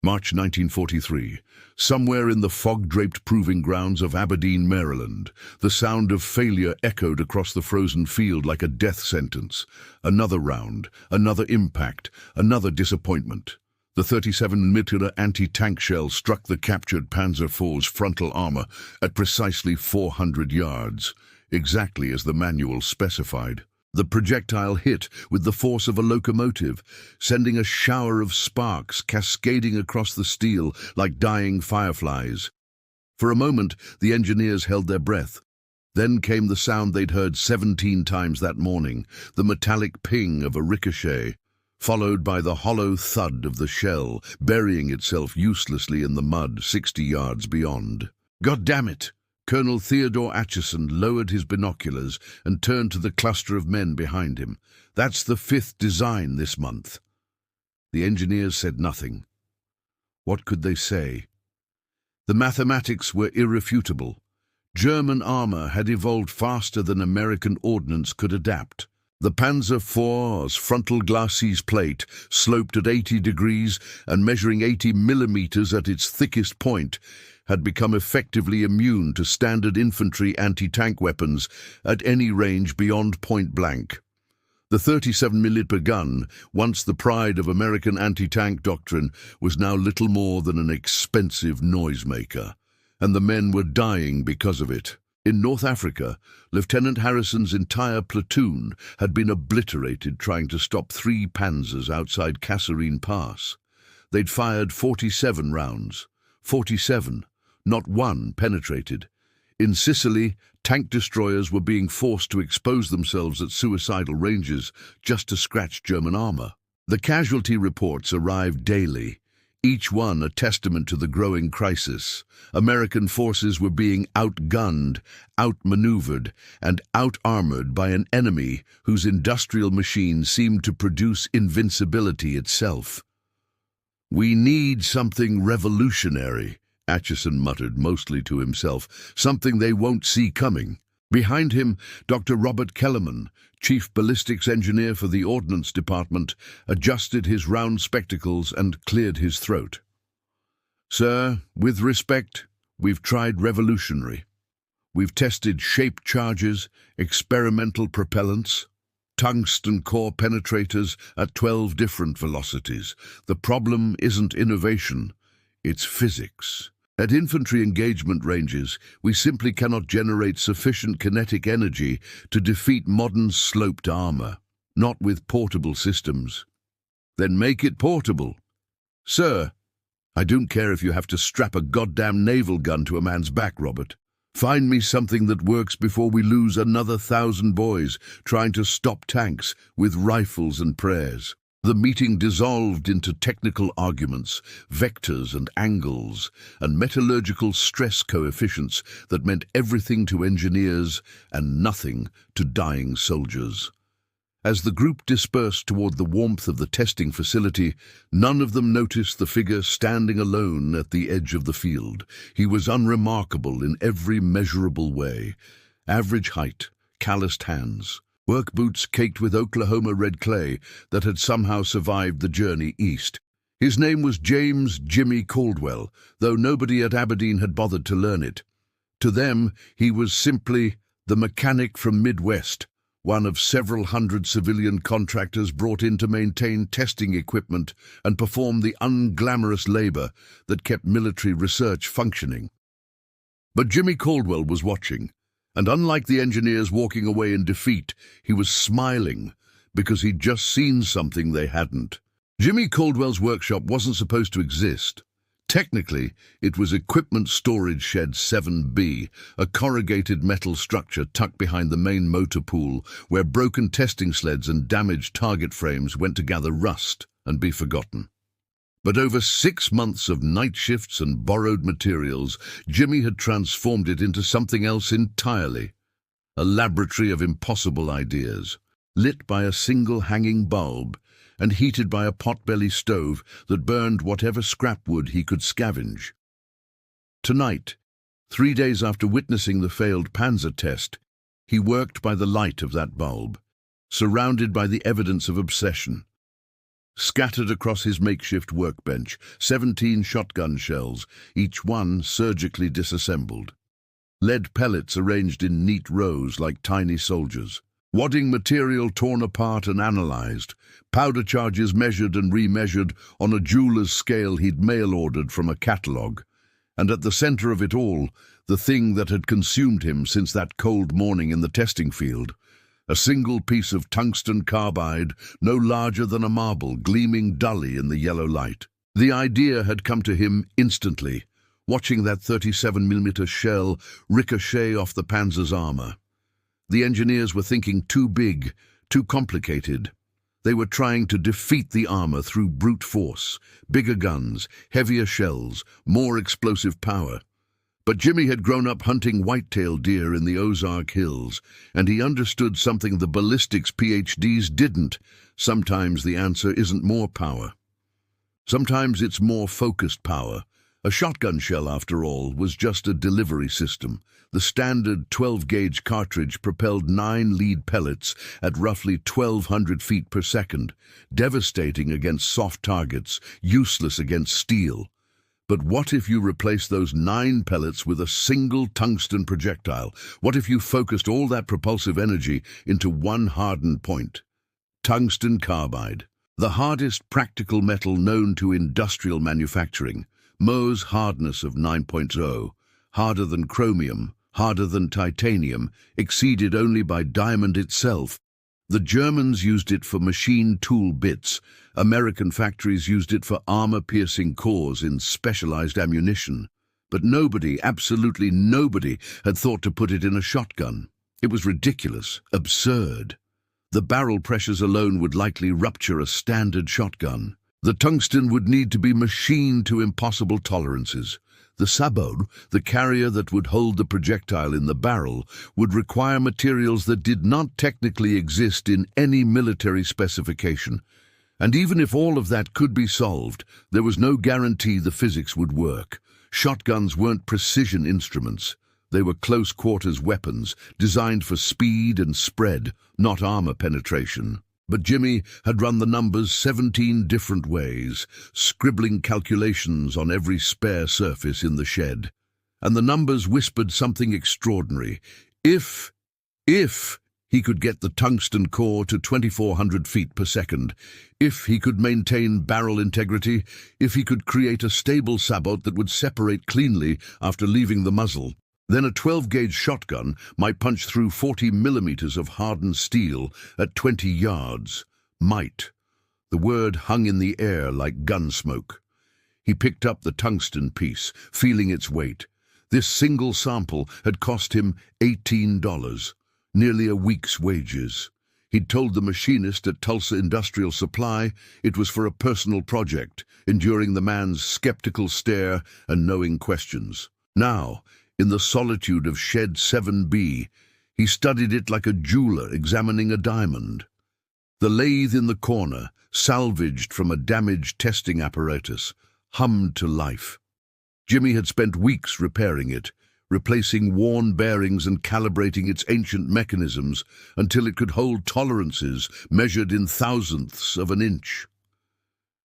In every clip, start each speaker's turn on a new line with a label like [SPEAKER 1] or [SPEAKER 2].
[SPEAKER 1] March 1943. Somewhere in the fog-draped proving grounds of Aberdeen, Maryland, the sound of failure echoed across the frozen field like a death sentence. Another round, another impact, another disappointment. The 37mm anti-tank shell struck the captured Panzer IV's frontal armor at precisely 400 yards, exactly as the manual specified. The projectile hit with the force of a locomotive, sending a shower of sparks cascading across the steel like dying fireflies. For a moment, the engineers held their breath. Then came the sound they'd heard 17 times that morning, the metallic ping of a ricochet, followed by the hollow thud of the shell, burying itself uselessly in the mud 60 yards beyond. "God damn it!" Colonel Theodore Atchison lowered his binoculars and turned to the cluster of men behind him. "That's the 5th design this month." The engineers said nothing. What could they say? The mathematics were irrefutable. German armor had evolved faster than American ordnance could adapt. The Panzer IV's frontal glacis plate, sloped at 80 degrees and measuring 80 millimeters at its thickest point, had become effectively immune to standard infantry anti-tank weapons at any range beyond point blank. The 37mm gun, once the pride of American anti-tank doctrine, was now little more than an expensive noisemaker, and the men were dying because of it. In North Africa, Lieutenant Harrison's entire platoon had been obliterated trying to stop 3 panzers outside Kasserine Pass. They'd fired 47 rounds. 47. Not one penetrated. In Sicily, tank destroyers were being forced to expose themselves at suicidal ranges just to scratch German armor. The casualty reports arrived daily, each one a testament to the growing crisis. American forces were being outgunned, outmaneuvered, and out-armored by an enemy whose industrial machine seemed to produce invincibility itself. "We need something revolutionary," Atchison muttered, mostly to himself, "something they won't see coming." Behind him, Dr. Robert Kellerman, chief ballistics engineer for the Ordnance Department, adjusted his round spectacles and cleared his throat. "Sir, with respect, we've tried revolutionary. We've tested shape charges, experimental propellants, tungsten core penetrators at 12 different velocities. The problem isn't innovation, it's physics. At infantry engagement ranges, we simply cannot generate sufficient kinetic energy to defeat modern sloped armor, not with portable systems." "Then make it portable." "Sir, I don't care if you have to strap a goddamn naval gun to a man's back, Robert. Find me something that works before we lose another 1,000 boys trying to stop tanks with rifles and prayers." The meeting dissolved into technical arguments, vectors and angles, and metallurgical stress coefficients that meant everything to engineers and nothing to dying soldiers. As the group dispersed toward the warmth of the testing facility, none of them noticed the figure standing alone at the edge of the field. He was unremarkable in every measurable way. Average height, calloused hands, work boots caked with Oklahoma red clay that had somehow survived the journey east. His name was James "Jimmy" Caldwell, though nobody at Aberdeen had bothered to learn it. To them, he was simply the mechanic from Midwest, one of several hundred civilian contractors brought in to maintain testing equipment and perform the unglamorous labor that kept military research functioning. But Jimmy Caldwell was watching. And unlike the engineers walking away in defeat, he was smiling because he'd just seen something they hadn't. Jimmy Caldwell's workshop wasn't supposed to exist. Technically, it was Equipment Storage Shed 7B, a corrugated metal structure tucked behind the main motor pool where broken testing sleds and damaged target frames went to gather rust and be forgotten. But over 6 months of night shifts and borrowed materials, Jimmy had transformed it into something else entirely. A laboratory of impossible ideas, lit by a single hanging bulb and heated by a potbelly stove that burned whatever scrap wood he could scavenge. Tonight, 3 days after witnessing the failed Panzer test, he worked by the light of that bulb, surrounded by the evidence of obsession. Scattered across his makeshift workbench, 17 shotgun shells, each one surgically disassembled. Lead pellets arranged in neat rows like tiny soldiers. Wadding material torn apart and analyzed. Powder charges measured and remeasured on a jeweler's scale he'd mail-ordered from a catalogue. And at the center of it all, the thing that had consumed him since that cold morning in the testing field. A single piece of tungsten carbide, no larger than a marble, gleaming dully in the yellow light. The idea had come to him instantly, watching that 37mm shell ricochet off the Panzer's armor. The engineers were thinking too big, too complicated. They were trying to defeat the armor through brute force, bigger guns, heavier shells, more explosive power. But Jimmy had grown up hunting white-tailed deer in the Ozark Hills, and he understood something the ballistics PhDs didn't. Sometimes the answer isn't more power. Sometimes it's more focused power. A shotgun shell, after all, was just a delivery system. The standard 12-gauge cartridge propelled 9 lead pellets at roughly 1,200 feet per second, devastating against soft targets, useless against steel. But what if you replaced those 9 pellets with a single tungsten projectile? What if you focused all that propulsive energy into one hardened point? Tungsten carbide, the hardest practical metal known to industrial manufacturing. Mohs hardness of 9.0, harder than chromium, harder than titanium, exceeded only by diamond itself. The Germans used it for machine tool bits. American factories used it for armor-piercing cores in specialized ammunition. But nobody, absolutely nobody, had thought to put it in a shotgun. It was ridiculous, absurd. The barrel pressures alone would likely rupture a standard shotgun. The tungsten would need to be machined to impossible tolerances. The sabot, the carrier that would hold the projectile in the barrel, would require materials that did not technically exist in any military specification. And even if all of that could be solved, there was no guarantee the physics would work. Shotguns weren't precision instruments. They were close-quarters weapons, designed for speed and spread, not armor penetration. But Jimmy had run the numbers 17 different ways, scribbling calculations on every spare surface in the shed. And the numbers whispered something extraordinary. If he could get the tungsten core to 2,400 feet per second, if he could maintain barrel integrity, if he could create a stable sabot that would separate cleanly after leaving the muzzle, then a 12-gauge shotgun might punch through 40 millimeters of hardened steel at 20 yards. Might. The word hung in the air like gun smoke. He picked up the tungsten piece, feeling its weight. This single sample had cost him $18, nearly a week's wages. He'd told the machinist at Tulsa Industrial Supply it was for a personal project, enduring the man's skeptical stare and knowing questions. Now, in the solitude of Shed 7B, he studied it like a jeweler examining a diamond. The lathe in the corner, salvaged from a damaged testing apparatus, hummed to life. Jimmy had spent weeks repairing it, replacing worn bearings and calibrating its ancient mechanisms until it could hold tolerances measured in thousandths of an inch.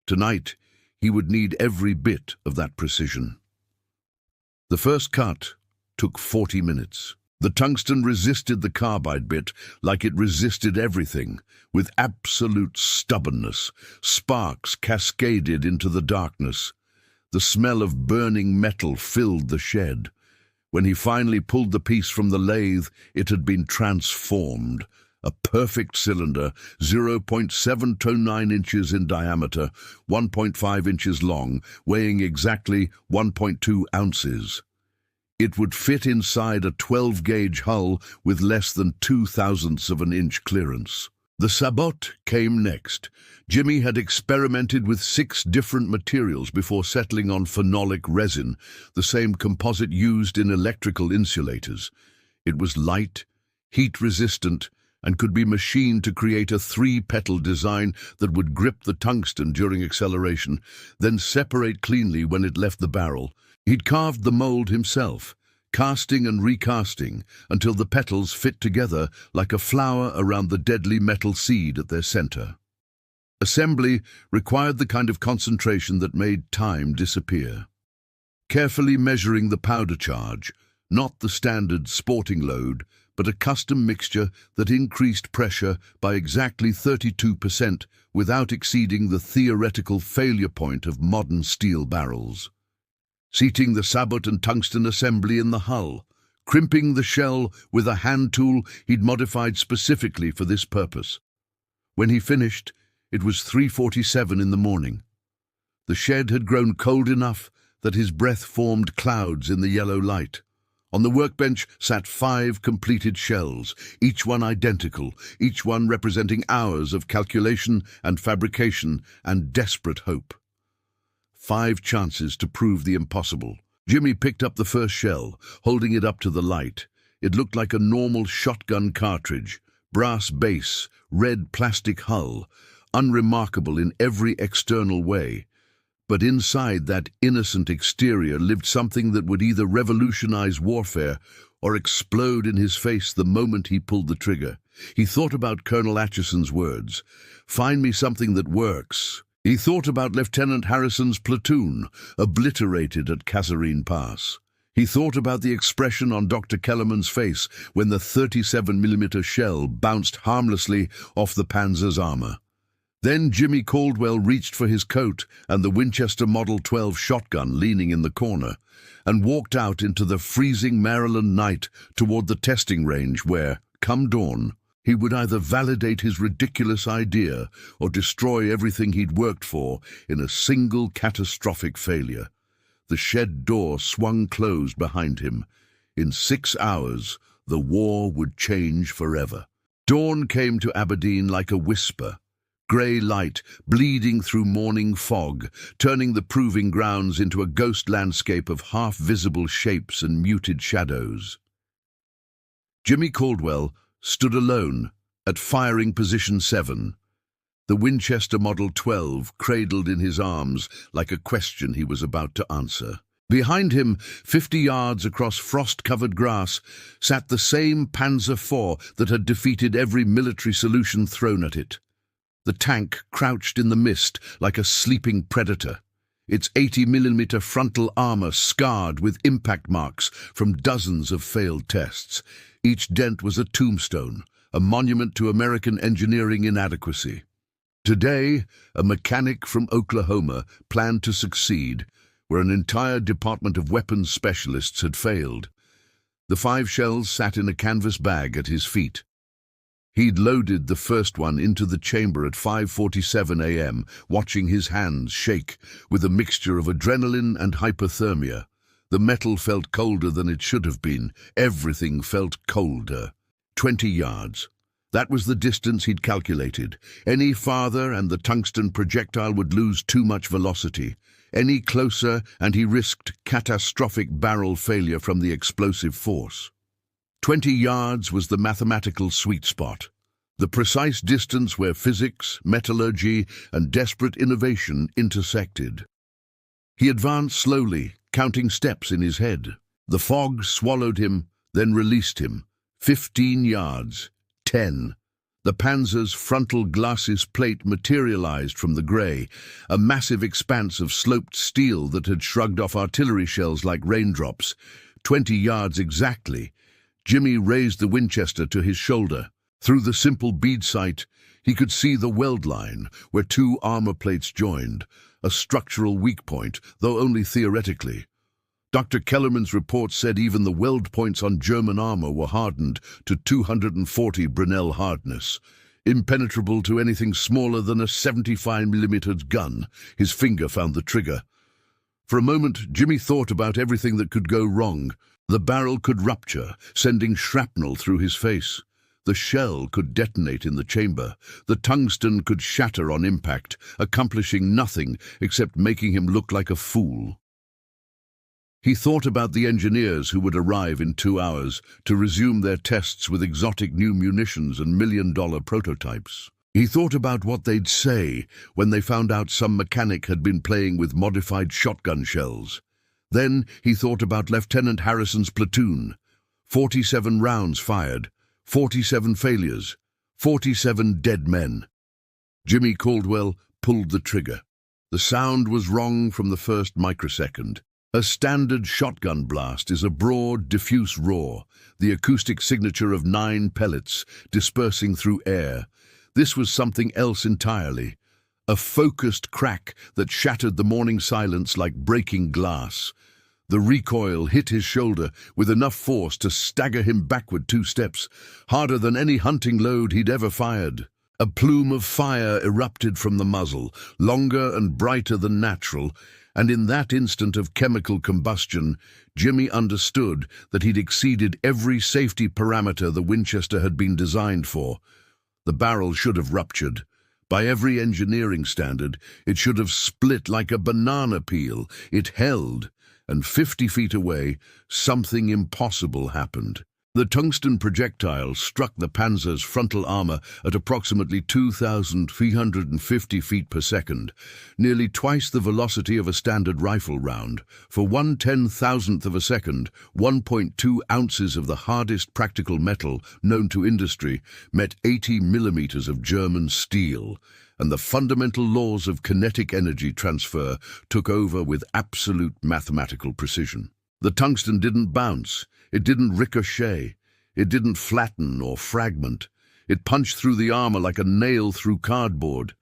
[SPEAKER 1] Tonight, he would need every bit of that precision. The first cut took 40 minutes. The tungsten resisted the carbide bit like it resisted everything, with absolute stubbornness. Sparks cascaded into the darkness. The smell of burning metal filled the shed. When he finally pulled the piece from the lathe, it had been transformed. A perfect cylinder, 0.729 inches in diameter, 1.5 inches long, weighing exactly 1.2 ounces. It would fit inside a 12-gauge hull with less than 0.02 of an inch clearance. The sabot came next. Jimmy had experimented with 6 different materials before settling on phenolic resin, the same composite used in electrical insulators. It was light, heat-resistant, and could be machined to create a 3-petal design that would grip the tungsten during acceleration, then separate cleanly when it left the barrel. He'd carved the mold himself, casting and recasting until the petals fit together like a flower around the deadly metal seed at their center. Assembly required the kind of concentration that made time disappear. Carefully measuring the powder charge, not the standard sporting load, but a custom mixture that increased pressure by exactly 32% without exceeding the theoretical failure point of modern steel barrels. Seating the sabot and tungsten assembly in the hull, crimping the shell with a hand tool he'd modified specifically for this purpose. When he finished, it was 3:47 in the morning. The shed had grown cold enough that his breath formed clouds in the yellow light. On the workbench sat 5 completed shells, each one identical, each one representing hours of calculation and fabrication and desperate hope. 5 chances to prove the impossible. Jimmy picked up the first shell, holding it up to the light. It looked like a normal shotgun cartridge, brass base, red plastic hull, unremarkable in every external way. But inside that innocent exterior lived something that would either revolutionize warfare or explode in his face the moment he pulled the trigger. He thought about Colonel Atchison's words, "Find me something that works." He thought about Lieutenant Harrison's platoon, obliterated at Kasserine Pass. He thought about the expression on Dr. Kellerman's face when the 37mm shell bounced harmlessly off the Panzer's armor. Then Jimmy Caldwell reached for his coat and the Winchester Model 12 shotgun leaning in the corner, and walked out into the freezing Maryland night toward the testing range where, come dawn, he would either validate his ridiculous idea or destroy everything he'd worked for in a single catastrophic failure. The shed door swung closed behind him. In 6 hours, the war would change forever. Dawn came to Aberdeen like a whisper. Grey light bleeding through morning fog, turning the proving grounds into a ghost landscape of half-visible shapes and muted shadows. Jimmy Caldwell stood alone at firing position 7, the Winchester Model 12 cradled in his arms like a question he was about to answer. Behind him, 50 yards across frost-covered grass, sat the same Panzer IV that had defeated every military solution thrown at it. The tank crouched in the mist like a sleeping predator, its 80mm frontal armor scarred with impact marks from dozens of failed tests. Each dent was a tombstone, a monument to American engineering inadequacy. Today, a mechanic from Oklahoma planned to succeed where an entire department of weapons specialists had failed. The 5 shells sat in a canvas bag at his feet. He'd loaded the first one into the chamber at 5:47 a.m., watching his hands shake with a mixture of adrenaline and hypothermia. The metal felt colder than it should have been. Everything felt colder. 20 yards. That was the distance he'd calculated. Any farther and the tungsten projectile would lose too much velocity. Any closer and he risked catastrophic barrel failure from the explosive force. 20 yards was the mathematical sweet spot, the precise distance where physics, metallurgy, and desperate innovation intersected. He advanced slowly, counting steps in his head. The fog swallowed him, then released him. 15 yards. 10. The Panzer's frontal glacis plate materialized from the grey, a massive expanse of sloped steel that had shrugged off artillery shells like raindrops. 20 yards exactly. Jimmy raised the Winchester to his shoulder. Through the simple bead sight, he could see the weld line, where 2 armor plates joined, a structural weak point, though only theoretically. Dr. Kellerman's report said even the weld points on German armor were hardened to 240 Brunel hardness, impenetrable to anything smaller than a 75mm gun. His finger found the trigger. For a moment, Jimmy thought about everything that could go wrong. The barrel could rupture, sending shrapnel through his face. The shell could detonate in the chamber. The tungsten could shatter on impact, accomplishing nothing except making him look like a fool. He thought about the engineers who would arrive in 2 hours to resume their tests with exotic new munitions and million-dollar prototypes. He thought about what they'd say when they found out some mechanic had been playing with modified shotgun shells. Then he thought about Lieutenant Harrison's platoon. 47 rounds fired, 47 failures, 47 dead men. Jimmy Caldwell pulled the trigger. The sound was wrong from the first microsecond. A standard shotgun blast is a broad, diffuse roar, the acoustic signature of 9 pellets dispersing through air. This was something else entirely. A focused crack that shattered the morning silence like breaking glass. The recoil hit his shoulder with enough force to stagger him backward 2 steps, harder than any hunting load he'd ever fired. A plume of fire erupted from the muzzle, longer and brighter than natural, and in that instant of chemical combustion, Jimmy understood that he'd exceeded every safety parameter the Winchester had been designed for. The barrel should have ruptured. By every engineering standard, it should have split like a banana peel. It held, and 50 feet away, something impossible happened. The tungsten projectile struck the Panzer's frontal armor at approximately 2,350 feet per second, nearly twice the velocity of a standard rifle round. For 1/10,000th of a second, 1.2 ounces of the hardest practical metal known to industry met 80 millimeters of German steel, and the fundamental laws of kinetic energy transfer took over with absolute mathematical precision. The tungsten didn't bounce. It didn't ricochet. It didn't flatten or fragment. It punched through the armor like a nail through cardboard.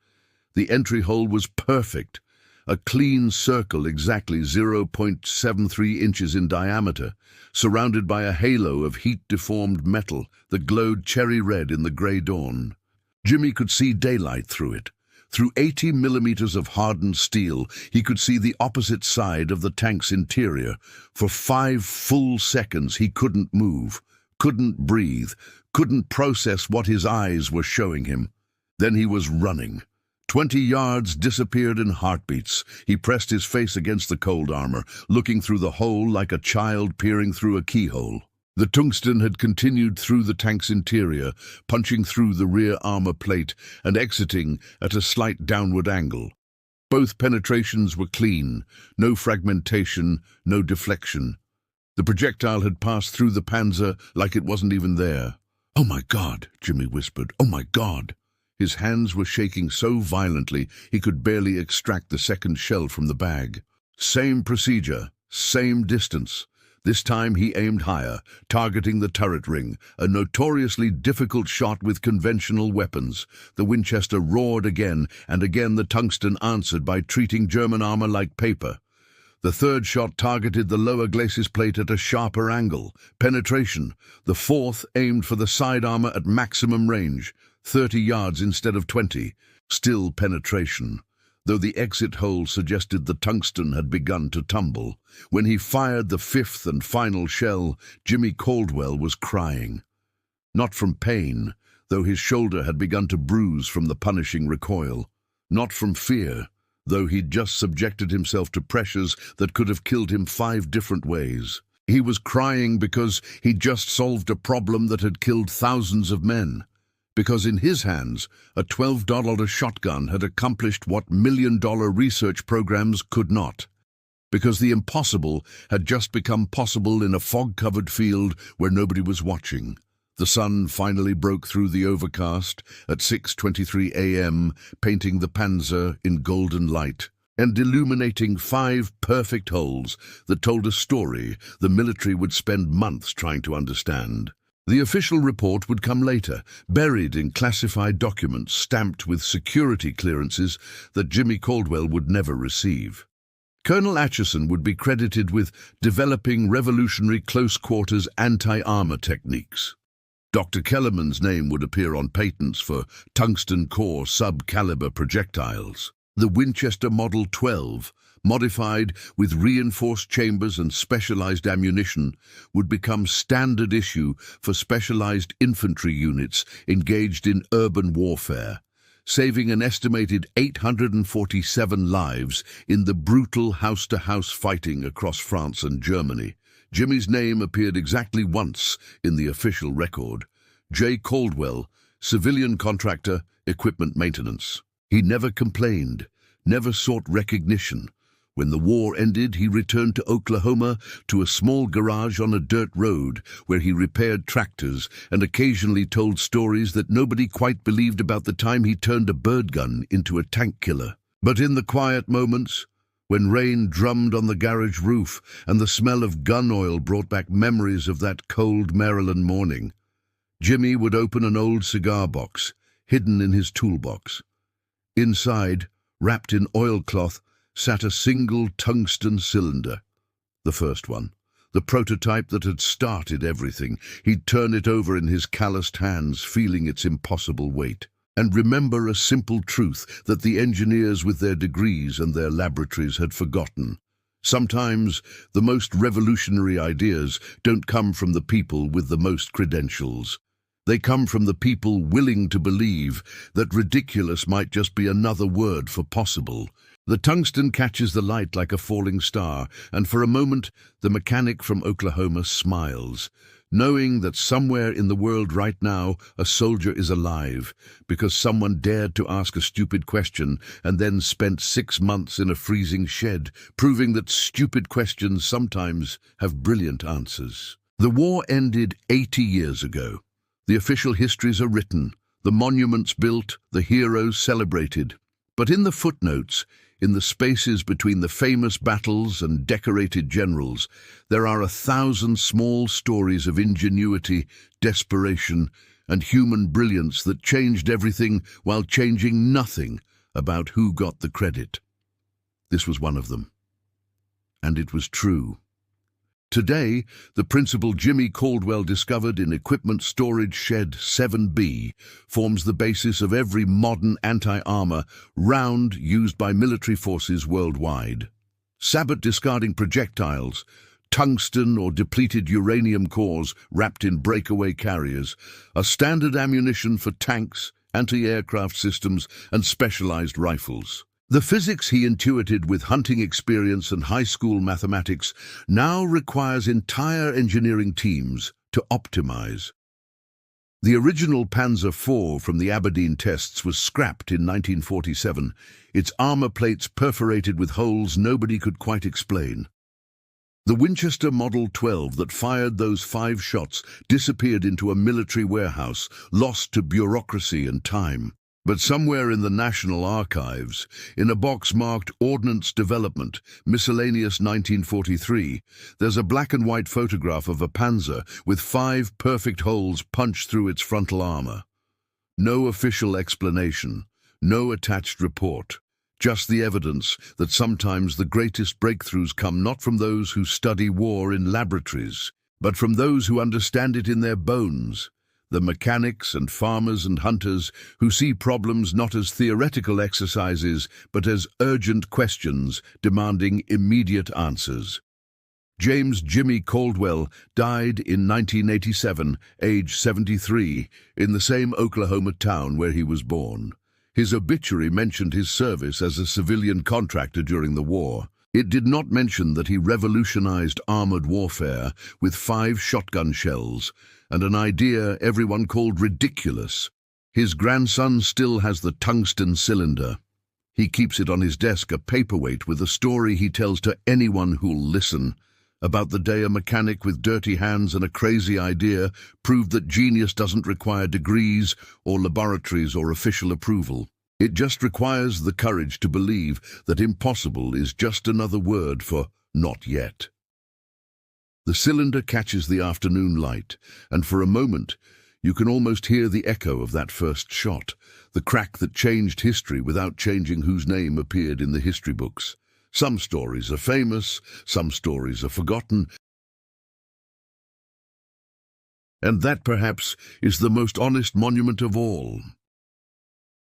[SPEAKER 1] The entry hole was perfect, a clean circle exactly 0.73 inches in diameter, surrounded by a halo of heat-deformed metal that glowed cherry red in the grey dawn. Jimmy could see daylight through it. Through 80 millimeters of hardened steel, he could see the opposite side of the tank's interior. For 5 full seconds, he couldn't move, couldn't breathe, couldn't process what his eyes were showing him. Then he was running. 20 yards disappeared in heartbeats. He pressed his face against the cold armor, looking through the hole like a child peering through a keyhole. The tungsten had continued through the tank's interior, punching through the rear armor plate and exiting at a slight downward angle. Both penetrations were clean, no fragmentation, no deflection. The projectile had passed through the Panzer like it wasn't even there. "Oh my God," Jimmy whispered. "Oh my God." His hands were shaking so violently he could barely extract the second shell from the bag. Same procedure, same distance. This time he aimed higher, targeting the turret ring, a notoriously difficult shot with conventional weapons. The Winchester roared again, and again the tungsten answered by treating German armor like paper. The third shot targeted the lower glacis plate at a sharper angle. Penetration. The fourth aimed for the side armor at maximum range, 30 yards instead of 20. Still penetration, though the exit hole suggested the tungsten had begun to tumble. When he fired the 5th and final shell, Jimmy Caldwell was crying. Not from pain, though his shoulder had begun to bruise from the punishing recoil. Not from fear, though he'd just subjected himself to pressures that could have killed him 5 different ways. He was crying because he'd just solved a problem that had killed thousands of men. Because in his hands, a $12 shotgun had accomplished what million-dollar research programs could not. Because the impossible had just become possible in a fog-covered field where nobody was watching. The sun finally broke through the overcast at 6:23 a.m., painting the Panzer in golden light and illuminating 5 perfect holes that told a story the military would spend months trying to understand. The official report would come later, buried in classified documents stamped with security clearances that Jimmy Caldwell would never receive. Colonel Atchison would be credited with developing revolutionary close-quarters anti-armor techniques. Dr. Kellerman's name would appear on patents for tungsten-core sub-caliber projectiles. The Winchester Model 12, modified with reinforced chambers and specialized ammunition, would become standard issue for specialized infantry units engaged in urban warfare, saving an estimated 847 lives in the brutal house-to-house fighting across France and Germany. Jimmy's name appeared exactly once in the official record: J. Caldwell, civilian contractor, equipment maintenance. He never complained, never sought recognition. When the war ended, he returned to Oklahoma, to a small garage on a dirt road where he repaired tractors and occasionally told stories that nobody quite believed about the time he turned a bird gun into a tank killer. But in the quiet moments, when rain drummed on the garage roof and the smell of gun oil brought back memories of that cold Maryland morning, Jimmy would open an old cigar box, hidden in his toolbox. Inside, wrapped in oilcloth, sat a single tungsten cylinder. The first one, the prototype that had started everything. He'd turn it over in his calloused hands, feeling its impossible weight, and remember a simple truth that the engineers with their degrees and their laboratories had forgotten. Sometimes the most revolutionary ideas don't come from the people with the most credentials. They come from the people willing to believe that ridiculous might just be another word for possible. The tungsten catches the light like a falling star, and for a moment the mechanic from Oklahoma smiles, knowing that somewhere in the world right now a soldier is alive, because someone dared to ask a stupid question and then spent 6 months in a freezing shed, proving that stupid questions sometimes have brilliant answers. The war ended 80 years ago. The official histories are written, the monuments built, the heroes celebrated. But in the footnotes, in the spaces between the famous battles and decorated generals, there are 1,000 small stories of ingenuity, desperation, and human brilliance that changed everything while changing nothing about who got the credit. This was one of them. And it was true. Today, the principle Jimmy Caldwell discovered in Equipment Storage Shed 7B forms the basis of every modern anti-armor round used by military forces worldwide. Sabot discarding projectiles, tungsten or depleted uranium cores wrapped in breakaway carriers, are standard ammunition for tanks, anti-aircraft systems, and specialized rifles. The physics he intuited with hunting experience and high school mathematics now requires entire engineering teams to optimize. The original Panzer IV from the Aberdeen tests was scrapped in 1947, its armor plates perforated with holes nobody could quite explain. The Winchester Model 12 that fired those 5 shots disappeared into a military warehouse, lost to bureaucracy and time. But somewhere in the National Archives, in a box marked Ordnance Development, Miscellaneous 1943, there's a black and white photograph of a Panzer with 5 perfect holes punched through its frontal armor. No official explanation, no attached report, just the evidence that sometimes the greatest breakthroughs come not from those who study war in laboratories, but from those who understand it in their bones. The mechanics and farmers and hunters who see problems not as theoretical exercises, but as urgent questions demanding immediate answers. James Jimmy Caldwell died in 1987, age 73, in the same Oklahoma town where he was born. His obituary mentioned his service as a civilian contractor during the war. It did not mention that he revolutionized armored warfare with 5 shotgun shells, and an idea everyone called ridiculous. His grandson still has the tungsten cylinder. He keeps it on his desk, a paperweight with a story he tells to anyone who'll listen, about the day a mechanic with dirty hands and a crazy idea proved that genius doesn't require degrees or laboratories or official approval. It just requires the courage to believe that impossible is just another word for not yet. The cylinder catches the afternoon light, and for a moment you can almost hear the echo of that first shot, the crack that changed history without changing whose name appeared in the history books. Some stories are famous, some stories are forgotten, and that perhaps is the most honest monument of all.